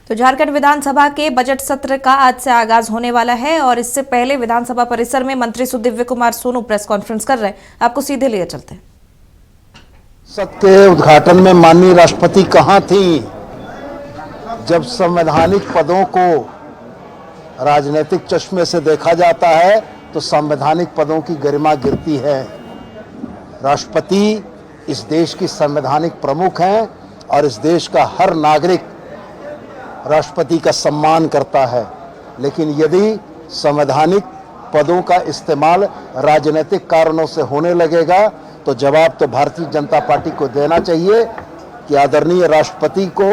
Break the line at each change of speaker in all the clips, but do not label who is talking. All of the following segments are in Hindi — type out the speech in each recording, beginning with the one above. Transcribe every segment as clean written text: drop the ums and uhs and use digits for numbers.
तो झारखंड विधानसभा के बजट सत्र का आज से आगाज होने वाला है और इससे पहले विधानसभा परिसर में मंत्री सुदिव्य कुमार सोनू प्रेस कॉन्फ्रेंस कर रहे हैं। आपको सीधे लिए चलते हैं।
संसद के उद्घाटन में माननीय राष्ट्रपति कहाँ थी जब संवैधानिक पदों को राजनीतिक चश्मे से देखा जाता है तो संवैधानिक पदों की गरिमा गिरती है। राष्ट्रपति इस देश की संवैधानिक प्रमुख हैं और इस देश का हर नागरिक राष्ट्रपति का सम्मान करता है, लेकिन यदि संवैधानिक पदों का इस्तेमाल राजनीतिक कारणों से होने लगेगा तो जवाब तो भारतीय जनता पार्टी को देना चाहिए कि आदरणीय राष्ट्रपति को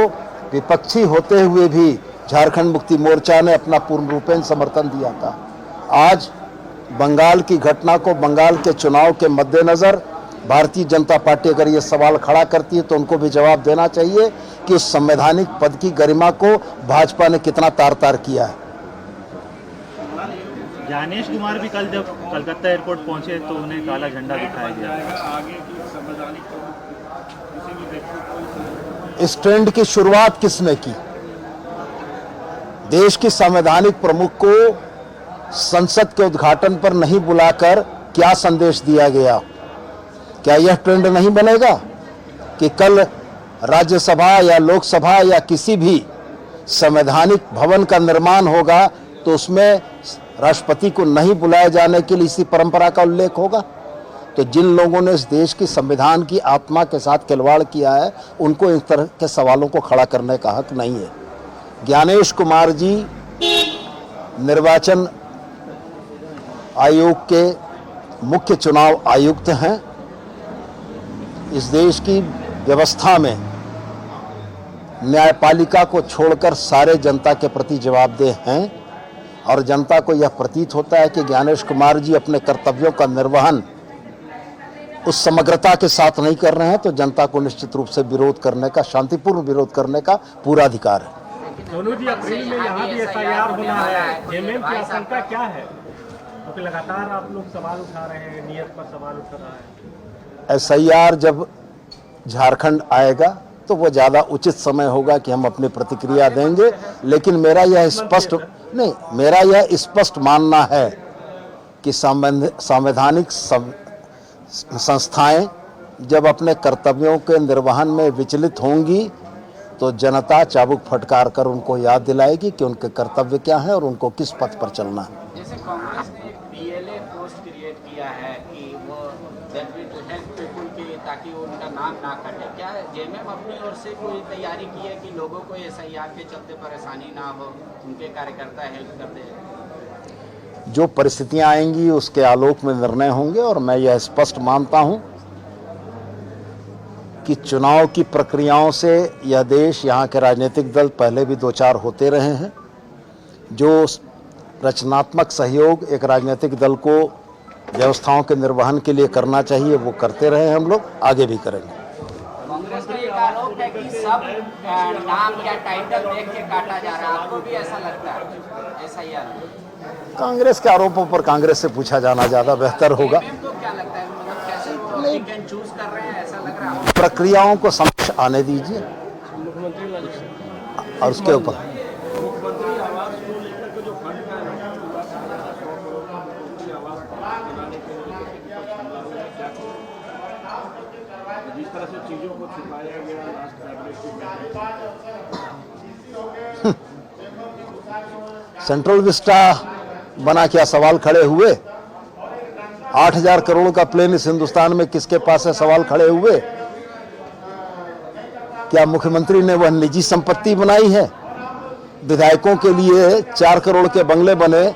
विपक्षी होते हुए भी झारखंड मुक्ति मोर्चा ने अपना पूर्ण रूपेण समर्थन दिया था। आज बंगाल की घटना को, बंगाल के चुनाव के मद्देनजर भारतीय जनता पार्टी अगर ये सवाल खड़ा करती है तो उनको भी जवाब देना चाहिए कि उस संवैधानिक पद की गरिमा को भाजपा ने कितना तार-तार किया है।
ज्ञानेश कुमार भी कल जब कलकत्ता एयरपोर्ट पहुंचे तो उन्हें काला झंडा दिखाया गया।
इस ट्रेंड की शुरुआत किसने की? देश की संवैधानिक प्रमुख को संसद के उद्घाटन पर नहीं बुलाकर क्या संदेश दिया गया? क्या यह ट्रेंड नहीं बनेगा कि कल राज्यसभा या लोकसभा या किसी भी संवैधानिक भवन का निर्माण होगा तो उसमें राष्ट्रपति को नहीं बुलाए जाने के लिए इसी परंपरा का उल्लेख होगा? तो जिन लोगों ने इस देश की संविधान की आत्मा के साथ खिलवाड़ किया है उनको इस तरह के सवालों को खड़ा करने का हक नहीं है। ज्ञानेश कुमार जी निर्वाचन आयोग के मुख्य चुनाव आयुक्त हैं। इस देश की व्यवस्था में न्यायपालिका को छोड़कर सारे जनता के प्रति जवाबदेह हैं और जनता को यह प्रतीत होता है कि ज्ञानेश कुमार जी अपने कर्तव्यों का निर्वहन उस समग्रता के साथ नहीं कर रहे हैं तो जनता को निश्चित रूप से विरोध करने का, शांतिपूर्ण विरोध करने का पूरा अधिकार है।
सोनू जी, अप्रैल में यहाँ भी एफआईआर होना है, जेएमएम की आशंका क्या है? क्योंकि लगातार आप लोग सवाल उठा रहे हैं, नियत पर सवाल उठ रहा है।
एसआईआर जब झारखंड आएगा तो वो ज़्यादा उचित समय होगा कि हम अपनी प्रतिक्रिया देंगे, लेकिन मेरा यह स्पष्ट मानना है कि संवैधानिक संस्थाएं जब अपने कर्तव्यों के निर्वहन में विचलित होंगी तो जनता चाबुक फटकार कर उनको याद दिलाएगी कि उनके कर्तव्य क्या हैं और उनको किस पथ पर चलना है।
जैसे कांग्रेस ने पीएलए पोस्ट क्रिएट किया है कि वो दैट विल हेल्प पीपल की ताकि उनका नाम ना कटे, क्या जेएमएम अपनी ओर से कोई तैयारी की है कि लोगों को एसआईआर के चलते परेशानी ना हो, उनके कार्यकर्ता हेल्प करते हैं?
जो परिस्थितियां आएंगी उसके आलोक में निर्णय होंगे और मैं यह स्पष्ट मानता हूं कि चुनाव की प्रक्रियाओं से यह देश, यहाँ के राजनीतिक दल पहले भी 2-4 होते रहे हैं। जो रचनात्मक सहयोग एक राजनीतिक दल को व्यवस्थाओं के निर्वहन के लिए करना चाहिए वो करते रहे हैं, हम लोग आगे भी करेंगे।
कांग्रेस का एक आरोप है कि सब नाम या टाइटल देख के काटा जा रहा है, आपको भी ऐसा लगता है एसआईआर?
कांग्रेस के आरोपों पर कांग्रेस से पूछा जाना ज़्यादा बेहतर होगा।
तो क्या लगता है, मतलब कैसे पिक एंड चूज कर रहे हैं, ऐसा लग रहा है?
प्रक्रियाओं को समझ आने दीजिए और उसके ऊपर
जिस तरह से चीजों को छुपाया गया
सेंट्रल विस्टा बना क्या सवाल खड़े हुए? 8,000 करोड़ का प्लेन इस हिंदुस्तान में किसके पास है? सवाल खड़े हुए। क्या मुख्यमंत्री ने वह निजी संपत्ति बनाई है? विधायकों के लिए 4 करोड़ के बंगले बने,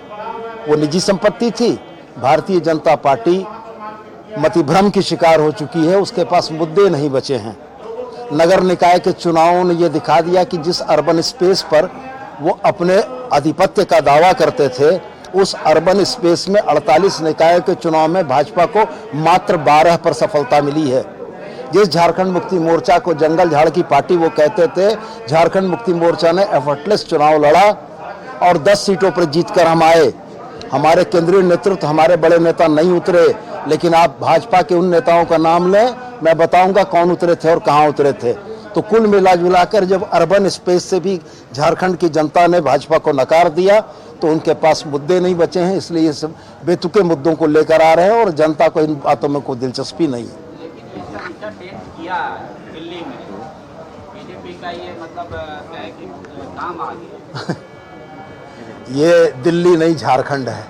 वो निजी संपत्ति थी? भारतीय जनता पार्टी मतिभ्रम की शिकार हो चुकी है, उसके पास मुद्दे नहीं बचे हैं। नगर निकाय के चुनावों ने यह दिखा दिया कि जिस अर्बन स्पेस पर वो अपने आधिपत्य का दावा करते थे उस अर्बन स्पेस में 48 निकाय के चुनाव में भाजपा को मात्र 12 पर सफलता मिली है। जिस झारखंड मुक्ति मोर्चा को जंगल झाड़ की पार्टी वो कहते थे, झारखंड मुक्ति मोर्चा ने एफर्टलेस चुनाव लड़ा और 10 सीटों पर जीतकर हम आए। हमारे केंद्रीय नेतृत्व, हमारे बड़े नेता नहीं उतरे, लेकिन आप भाजपा के उन नेताओं का नाम लें, मैं बताऊंगा कौन उतरे थे और कहां उतरे थे। तो कुल मिला जुलाकर जब अर्बन स्पेस से भी झारखंड की जनता ने भाजपा को नकार दिया तो उनके पास मुद्दे नहीं बचे हैं, इसलिए ये सब बेतुके मुद्दों को लेकर आ रहे हैं और जनता को इन बातों में कोई दिलचस्पी नहीं है।
लेकिन ये सब इंटरटेन किया दिल्ली में, बीजेपी का ये मतलब क्या है कि काम आ गया।
ये दिल्ली नहीं झारखंड है।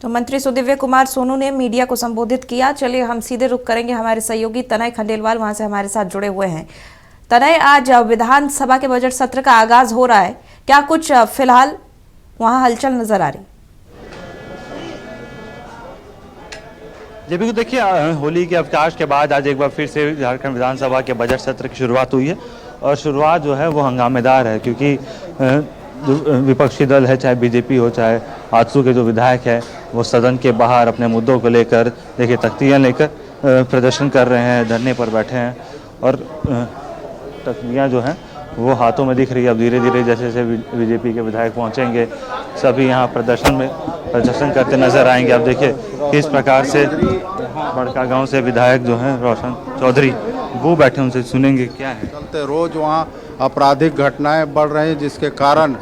तो मंत्री सुदिव्य कुमार सोनू ने मीडिया को संबोधित किया। चलिए हम सीधे रुख करेंगे, हमारे सहयोगी तनय खंडेलवाल वहां से हमारे साथ जुड़े हुए हैं। तनय, आज विधानसभा के बजट सत्र का आगाज हो रहा है, क्या कुछ फिलहाल वहां हलचल नजर आ रही?
जब भी देखिए, होली के अवकाश के बाद आज एक बार फिर से झारखंड विधानसभा के बजट सत्र की शुरुआत हुई है और शुरुआत जो है वो हंगामेदार है, क्योंकि विपक्षी दल है, चाहे बीजेपी हो चाहे आजसू के जो विधायक है, वो सदन के बाहर अपने मुद्दों को लेकर देखिए तख्तियाँ लेकर प्रदर्शन कर रहे हैं, धरने पर बैठे हैं और तख्तियाँ जो हैं वो हाथों में दिख रही है। अब धीरे धीरे जैसे जैसे बीजेपी के विधायक पहुंचेंगे सभी यहाँ प्रदर्शन करते नजर आएंगे। अब देखिए किस प्रकार से बड़कागांव से विधायक जो हैं रोशन चौधरी वो बैठे, उनसे सुनेंगे क्या है।
चलते रोज वहाँ आपराधिक घटनाएं बढ़ रही हैं, जिसके कारण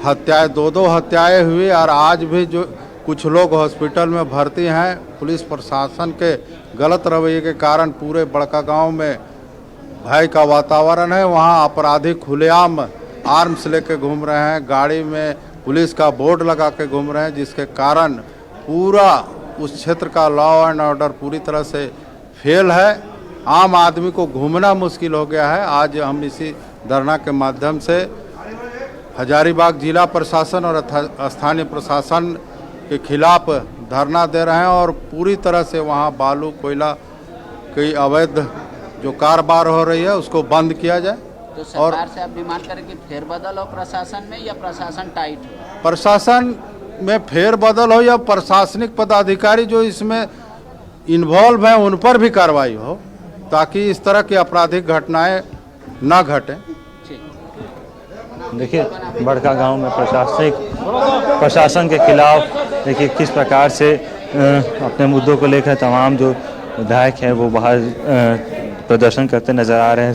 हत्याएं, दो हत्याएं हुई और आज भी जो कुछ लोग हॉस्पिटल में भर्ती हैं। पुलिस प्रशासन के गलत रवैये के कारण पूरे बड़कागांव में भय का वातावरण है। वहाँ अपराधी खुलेआम आर्म्स लेके घूम रहे हैं, गाड़ी में पुलिस का बोर्ड लगा के घूम रहे हैं, जिसके कारण पूरा उस क्षेत्र का लॉ एंड ऑर्डर पूरी तरह से फेल है। आम आदमी को घूमना मुश्किल हो गया है। आज हम इसी धरना के माध्यम से हजारीबाग जिला प्रशासन और स्थानीय प्रशासन के खिलाफ धरना दे रहे हैं और पूरी तरह से वहाँ बालू कोयला की अवैध जो कारोबार हो रही है उसको बंद किया जाए।
तो सरकार से आप डिमांड करें कि फेरबदल हो प्रशासन में या प्रशासन टाइट हो?
प्रशासन में फेरबदल हो या प्रशासनिक पदाधिकारी जो इसमें इन्वॉल्व हैं उन पर भी कार्रवाई हो, ताकि इस तरह की आपराधिक घटनाएं न घटें।
देखिए बड़कागांव में प्रशासन के खिलाफ देखिए किस प्रकार से अपने मुद्दों को लेकर तमाम जो विधायक हैं वो बाहर प्रदर्शन करते नज़र आ रहे हैं।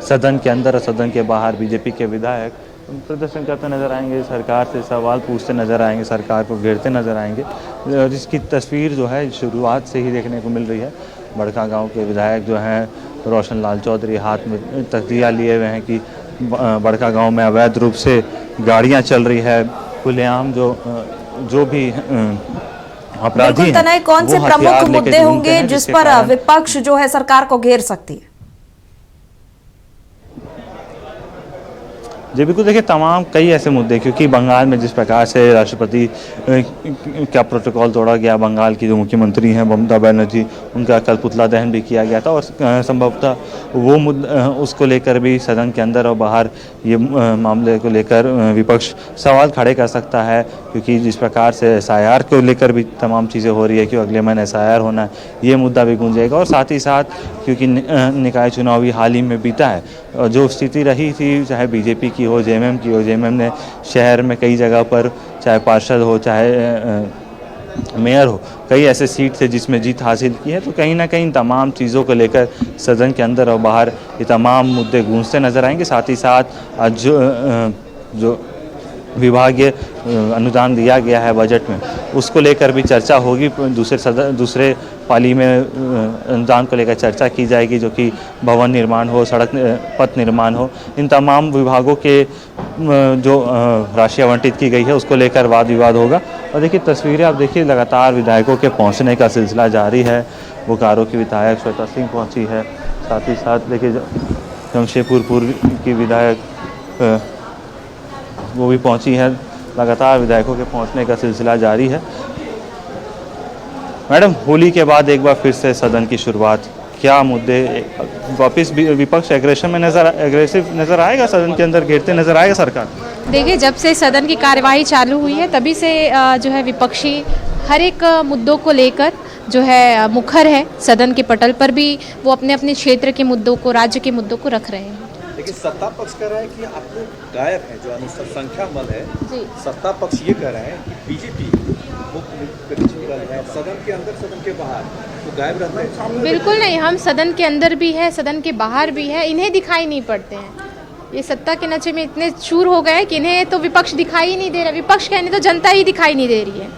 सदन के अंदर और सदन के बाहर बीजेपी के विधायक प्रदर्शन करते नज़र आएंगे, सरकार से सवाल पूछते नज़र आएंगे, सरकार को घेरते नज़र आएंगे। और इसकी तस्वीर जो है शुरुआत से ही देखने को मिल रही है। बड़कागांव के विधायक जो हैं रोशन लाल चौधरी हाथ में तख्तियाँ लिए हुए हैं कि बड़कागांव में अवैध रूप से गाड़ियाँ चल रही है, खुलेआम जो भी अपराधी हैं।
तनय, कौन से प्रमुख मुद्दे होंगे जिस पर विपक्ष जो है सरकार को घेर सकती है?
जी बिल्कुल, देखिए तमाम कई ऐसे मुद्दे, क्योंकि बंगाल में जिस प्रकार से राष्ट्रपति का प्रोटोकॉल तोड़ा गया, बंगाल की जो मुख्यमंत्री हैं ममता बनर्जी, उनका कल पुतला दहन भी किया गया था और संभवतः वो मुद्दा उसको लेकर भी सदन के अंदर और बाहर ये मामले को लेकर विपक्ष सवाल खड़े कर सकता है, क्योंकि जिस प्रकार से SIR को लेकर भी तमाम चीज़ें हो रही है कि अगले महीने SIR होना है, ये मुद्दा भी गूंजेगा। और साथ ही साथ क्योंकि निकाय चुनावी हाल ही में बीता है, जो स्थिति रही थी चाहे बीजेपी की हो, JMM की हो, JMM ने शहर में कई जगह पर चाहे पार्षद हो चाहे मेयर हो, कई ऐसे सीट थे जिसमें जीत हासिल की है। तो कहीं ना कहीं तमाम चीज़ों को लेकर सदन के अंदर और बाहर ये तमाम मुद्दे गूंजते नजर आएंगे। साथ ही साथ जो विभागीय अनुदान दिया गया है बजट में, उसको लेकर भी चर्चा होगी। दूसरे पाली में अनुदान को लेकर चर्चा की जाएगी, जो कि भवन निर्माण हो, सड़क पथ निर्माण हो, इन तमाम विभागों के जो राशि आवंटित की गई है उसको लेकर वाद विवाद होगा। और देखिए तस्वीरें आप देखिए, लगातार विधायकों के पहुंचने का सिलसिला जारी है। बोकारो की विधायक श्वेता सिंह पहुंची है, साथ ही साथ देखिए जमशेदपुर पूर्व की विधायक वो भी पहुंची है। लगातार विधायकों के पहुंचने का सिलसिला जारी है। मैडम, होली के बाद एक बार फिर से सदन की शुरुआत, क्या मुद्दे वापस विपक्ष एग्रेसिव नजर आएगा, सदन के अंदर घेरते नजर आएगा सरकार?
देखिए, जब से सदन की कार्यवाही चालू हुई है तभी से जो है विपक्षी हर एक मुद्दों को लेकर जो है मुखर है। सदन के पटल पर भी वो अपने अपने क्षेत्र के मुद्दों को, राज्य के मुद्दों को रख रहे हैं।
लेकिन सत्ता पक्ष कह रहा है कि आप लोग गायब हैं, जो अनुसंख्या बल है
जी।
सत्ता पक्ष ये कह रहे हैं कि बीजेपी मुख्य विपक्षी दल है, सदन के अंदर सदन के बाहर तो गायब रहते हैं।
बिल्कुल नहीं, हम सदन के अंदर भी है, सदन के बाहर भी है, इन्हें दिखाई नहीं पड़ते हैं। ये सत्ता के नशे में इतने चूर हो गए कि इन्हें तो विपक्ष दिखाई ही नहीं दे रहा। विपक्ष कहने तो जनता ही दिखाई नहीं दे रही है,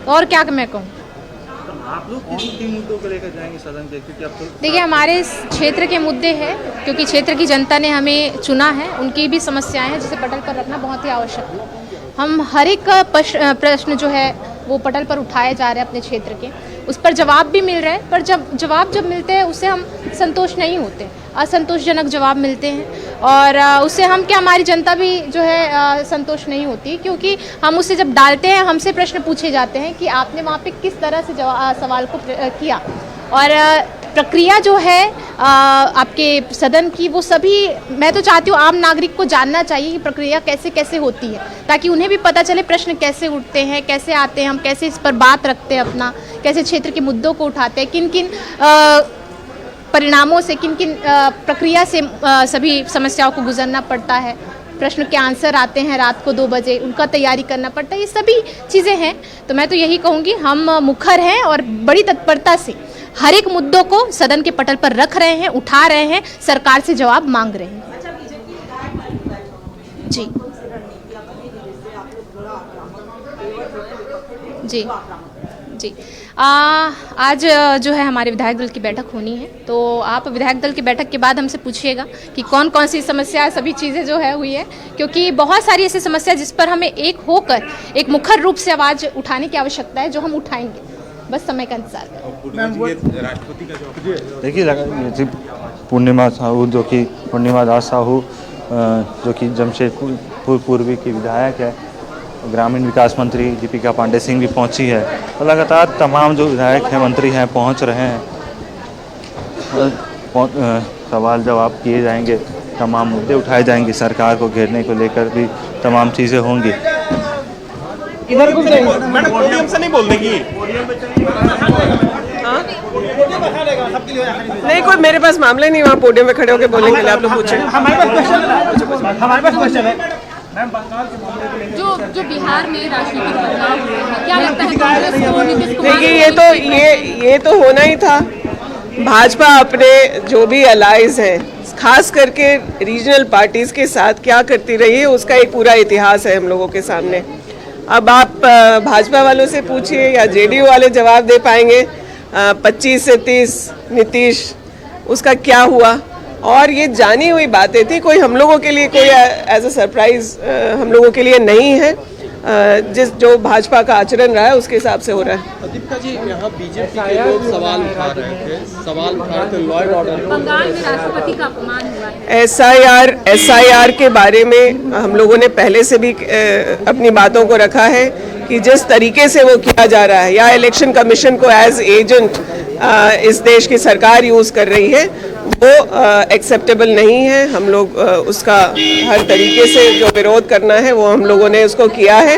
और क्या मैं कहूँ।
आप लोग किन मुद्दों को लेकर जाएंगे सदन के, क्योंकि अब तो
देखिए हमारे इस क्षेत्र के मुद्दे हैं, क्योंकि क्षेत्र की जनता ने हमें चुना है, उनकी भी समस्याएं हैं जिसे पटल पर रखना बहुत ही आवश्यक है। हम हर एक प्रश्न जो है वो पटल पर उठाए जा रहे हैं अपने क्षेत्र के, उस पर जवाब भी मिल रहे हैं, पर जब मिलते हैं उससे हम संतोष नहीं होते, असंतोषजनक जवाब मिलते हैं, और उससे हम क्या, हमारी जनता भी जो है संतोष नहीं होती, क्योंकि हम उसे जब डालते हैं हमसे प्रश्न पूछे जाते हैं कि आपने वहाँ पे किस तरह से सवाल को किया, और प्रक्रिया जो है आपके सदन की, वो सभी, मैं तो चाहती हूँ आम नागरिक को जानना चाहिए कि प्रक्रिया कैसे कैसे होती है, ताकि उन्हें भी पता चले प्रश्न कैसे उठते हैं, कैसे आते हैं, हम कैसे इस पर बात रखते हैं अपना, कैसे क्षेत्र के मुद्दों को उठाते हैं, किन किन परिणामों से, किन किन प्रक्रिया से सभी समस्याओं को गुजरना पड़ता है। प्रश्न के आंसर आते हैं रात को 2 बजे, उनका तैयारी करना पड़ता है, ये सभी चीज़ें हैं। तो मैं तो यही कहूँगी, हम मुखर हैं और बड़ी तत्परता से हर एक मुद्दों को सदन के पटल पर रख रहे हैं, उठा रहे हैं, सरकार से जवाब मांग रहे हैं। जी जी जी आज जो है हमारे विधायक दल की बैठक होनी है, तो आप विधायक दल की बैठक के बाद हमसे पूछिएगा कि कौन कौन सी समस्या, सभी चीज़ें जो है हुई है, क्योंकि बहुत सारी ऐसी समस्या जिस पर हमें एक होकर एक मुखर रूप से आवाज़ उठाने की आवश्यकता है, जो हम उठाएंगे। बस समय का इंतजार करें।
देखिए पूर्णिमा साहू, जो कि पूर्णिमा दास साहू, जो कि जमशेदपुर पूर्वी की विधायक है, ग्रामीण विकास मंत्री दीपिका पांडे सिंह भी पहुंची है, तो लगातार तमाम जो विधायक हैं, मंत्री हैं, पहुंच रहे हैं। सवाल जवाब किए जाएंगे, तमाम मुद्दे उठाए जाएंगे, सरकार को घेरने को लेकर भी तमाम चीज़ें होंगी।
इधर मैडम पोडियम से नहीं बोल देगी।
नहीं, कोई मेरे पास मामले नहीं वहाँ पोडियम में खड़े होकर बोलने के लिए। आप लोग पूछे।
हमारे पास क्वेश्चन है।
जो बिहार में राजनीतिक बदलाव हुए हैं, क्या लगता है कांग्रेस को नीतीश कुमार?
देखिए ये तो होना ही था। भाजपा अपने जो भी अलाइज हैं, खास करके रीजनल पार्टीज के साथ क्या करती रही है, उसका एक पूरा इतिहास है हम लोगों के सामने। अब आप भाजपा वालों से पूछिए या जेडीयू वाले जवाब दे पाएंगे। 25 से 30 नीतीश, उसका क्या हुआ, और ये जानी हुई बातें थी, कोई हम लोगों के लिए कोई एज अ सरप्राइज हम लोगों के लिए नहीं है। जो भाजपा का आचरण रहा है उसके हिसाब से हो रहा है।
दीपिका जी, यहाँ बीजेपी के लोग सवाल उठा रहे थे लॉ एंड ऑर्डर,
बंगाल में राष्ट्रपति का अपमान हुआ है।
एसआईआर के बारे में हम लोगों ने पहले से भी अपनी बातों को रखा है कि जिस तरीके से वो किया जा रहा है, या इलेक्शन कमीशन को एज एजेंट इस देश की सरकार यूज़ कर रही है, वो एक्सेप्टेबल नहीं है। हम लोग उसका हर तरीके से जो विरोध करना है वो हम लोगों ने उसको किया है।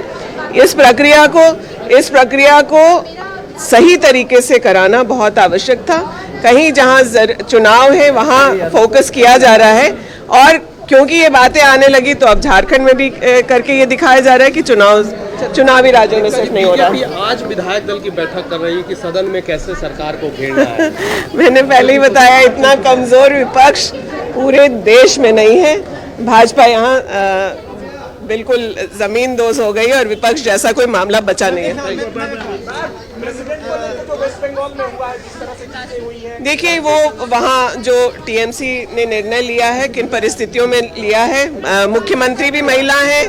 इस प्रक्रिया को सही तरीके से कराना बहुत आवश्यक था। कहीं जहां चुनाव है वहां फोकस किया जा रहा है, और क्योंकि ये बातें आने लगी तो अब झारखंड में भी करके ये दिखाया जा रहा है कि चुनावी राज्यों में सिर्फ नहीं हो रहा।
आज विधायक दल की बैठक कर रही है कि सदन में कैसे सरकार को घेरना है।
मैंने पहले ही बताया, इतना कमजोर विपक्ष पूरे देश में नहीं है। भाजपा यहाँ बिल्कुल जमीन दोज हो गई और विपक्ष जैसा कोई मामला बचा नहीं है। देखिए, वो वहाँ जो टीएमसी ने निर्णय लिया है, किन परिस्थितियों में लिया है, मुख्यमंत्री भी महिला हैं,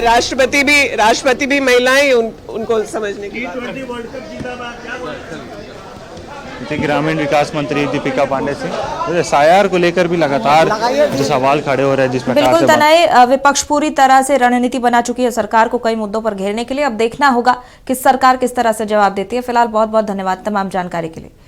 राष्ट्रपति भी महिलाएं, उनको समझने की
ग्रामीण विकास मंत्री दीपिका पांडे सिंह एसआईआर को लेकर भी लगातार जो सवाल खड़े हो रहे हैं, जिस प्रकार
बिल्कुल तनय, विपक्ष पूरी तरह से रणनीति बना चुकी है सरकार को कई मुद्दों पर घेरने के लिए। अब देखना होगा कि सरकार किस तरह से जवाब देती है। फिलहाल बहुत बहुत धन्यवाद तमाम जानकारी के लिए।